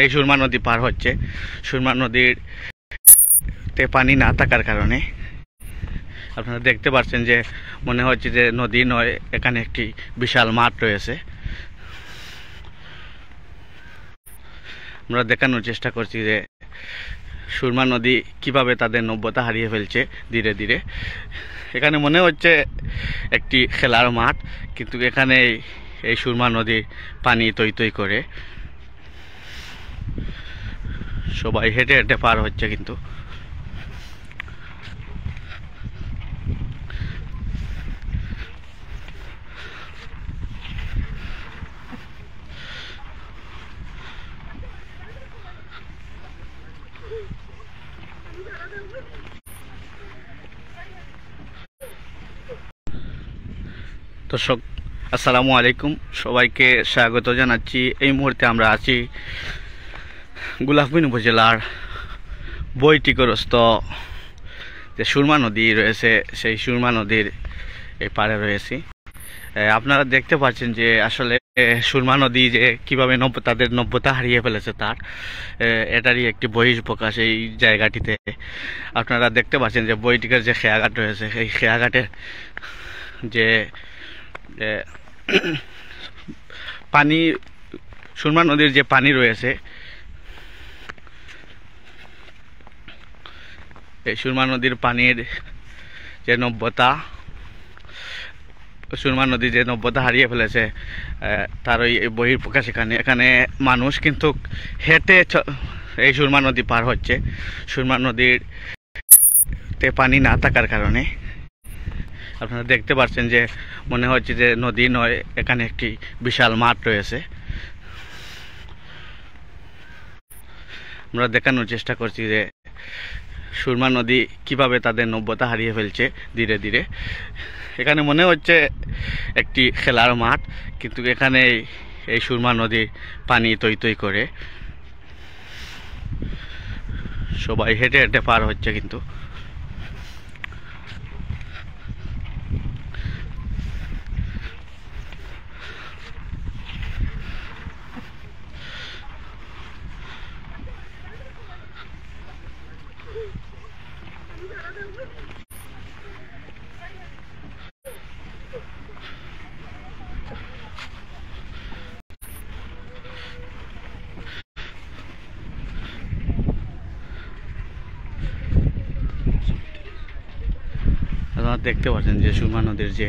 এই সুরমা নদী পার হচ্ছে। সুরমা নদীর পানি না থাকার কারণে আপনারা দেখতে পাচ্ছেন যে মনে হচ্ছে যে নদী নয়, এখানে একটি বিশাল মাঠ রয়েছে। আমরা দেখানোর চেষ্টা করছি যে সুরমা নদী কিভাবে তাদের নব্যতা হারিয়ে ফেলছে ধীরে ধীরে। এখানে মনে হচ্ছে একটি খেলার মাঠ, কিন্তু এখানে এই সুরমা নদীর পানি তৈ তৈ করে সবাই হেঁটে হেঁটে পার হচ্ছে। কিন্তু দর্শক আসসালামু আলাইকুম, সবাইকে স্বাগত জানাচ্ছি। এই মুহূর্তে আমরা আছি গোলাপগঞ্জ উপজেলার বৈটিকরস্থ যে সুরমা নদী রয়েছে, সেই সুরমা নদীর এই পাড়ে রয়েছি। আপনারা দেখতে পাচ্ছেন যে আসলে সুরমা নদী যে কীভাবে তাদের নব্যতা হারিয়ে ফেলেছে তার এটারই একটি বহিঃপ্রকাশ এই জায়গাটিতে। আপনারা দেখতে পাচ্ছেন যে বৈটিকের যে খেয়াঘাট রয়েছে, এই খেয়াঘাটের যে পানি, সুরমা নদীর যে পানি রয়েছে, এই সুরমা নদীর পানির যে নব্যতা, সুরমা নদী যে নব্যতা হারিয়ে ফেলেছে তার ওই বহিঃপ্রকাশ এখানে। এখানে মানুষ কিন্তু হেঁটে এই সুরমা নদী পার হচ্ছে। সুরমা নদীর পানি না থাকার কারণে আপনারা দেখতে পাচ্ছেন যে মনে হচ্ছে যে নদী নয়, এখানে একটি বিশাল মাঠ রয়েছে। আমরা দেখানোর চেষ্টা করছি যে সুরমা নদী কিভাবে তাদের নব্যতা হারিয়ে ফেলছে ধীরে ধীরে। এখানে মনে হচ্ছে একটি খেলার মাঠ, কিন্তু এখানে এই সুরমা নদীর পানি তৈ তৈ করে সবাই হেঁটে হেঁটে পার হচ্ছে। কিন্তু আপনারা দেখতে পাচ্ছেন যে সুরমা নদীর যে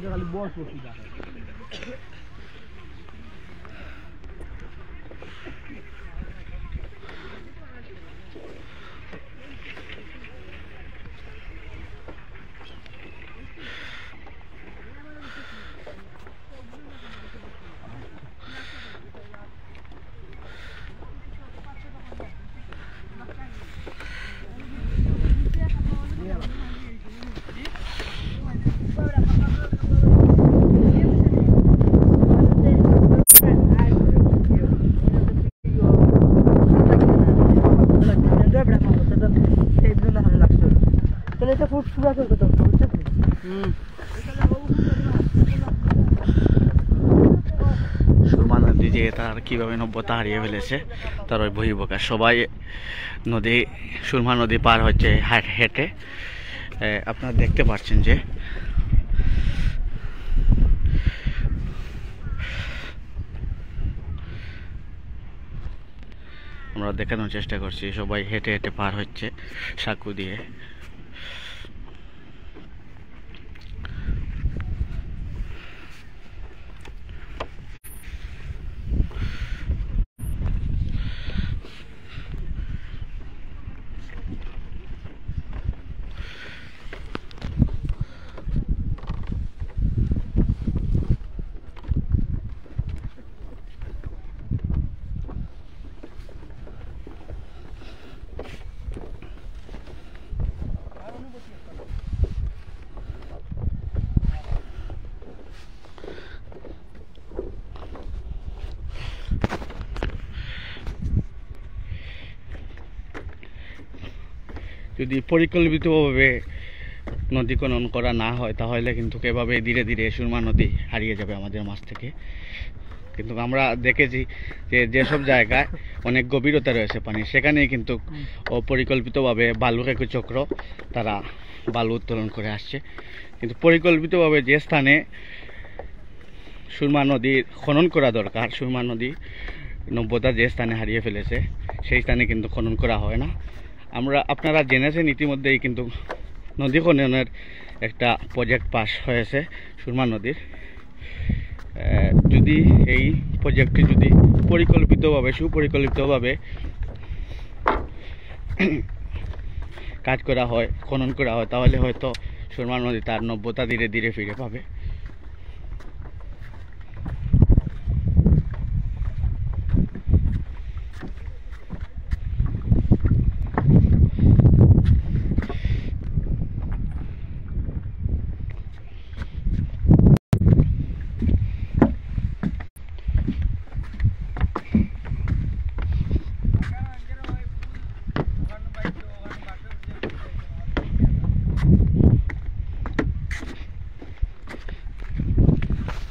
খালি বস বসি সুরমা নদী যে তার কীভাবে নব্যতা হারিয়ে ফেলেছে তার ওই বহিঃপ্রকাশ। সবাই নদী, সুরমা নদী পার হচ্ছে হেঁটে। আপনারা দেখতে পাচ্ছেন যে আমরা দেখানোর চেষ্টা করছি, সবাই হেঁটে হেঁটে পার হচ্ছে সাঁকু দিয়ে। যদি পরিকল্পিতভাবে নদী খনন করা না হয় তাহলে কিন্তু এভাবে ধীরে ধীরে সুরমা নদী হারিয়ে যাবে আমাদের মাছ থেকে। কিন্তু আমরা দেখেছি যে যেসব জায়গায় অনেক গভীরতা রয়েছে পানি, সেখানেই কিন্তু অপরিকল্পিতভাবে বালুর একটি চক্র তারা বালু উত্তোলন করে আসছে। কিন্তু পরিকল্পিতভাবে যে স্থানে সুরমা নদীর খনন করা দরকার, সুরমা নদী নব্যতা যে স্থানে হারিয়ে ফেলেছে সেই স্থানে কিন্তু খনন করা হয় না। আপনারা জেনেছেন ইতিমধ্যেই কিন্তু নদী খননের একটা প্রজেক্ট পাস হয়েছে সুরমা নদীর। যদি এই প্রজেক্টটি যদি পরিকল্পিতভাবে সুপরিকল্পিতভাবে কাজ করা হয়, খনন করা হয়, তাহলে হয়তো সুরমা নদী তার নব্যতা ধীরে ধীরে ফিরে পাবে।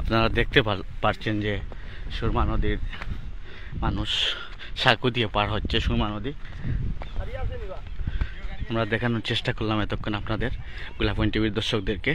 আপনারা দেখতে পাচ্ছেন যে সুরমা নদীর মানুষ সাঁকো দিয়ে পার হচ্ছে সুরমা নদী। আমরা দেখানোর চেষ্টা করলাম এতক্ষণ আপনাদের গোলাপগঞ্জ টিভির দর্শকদেরকে।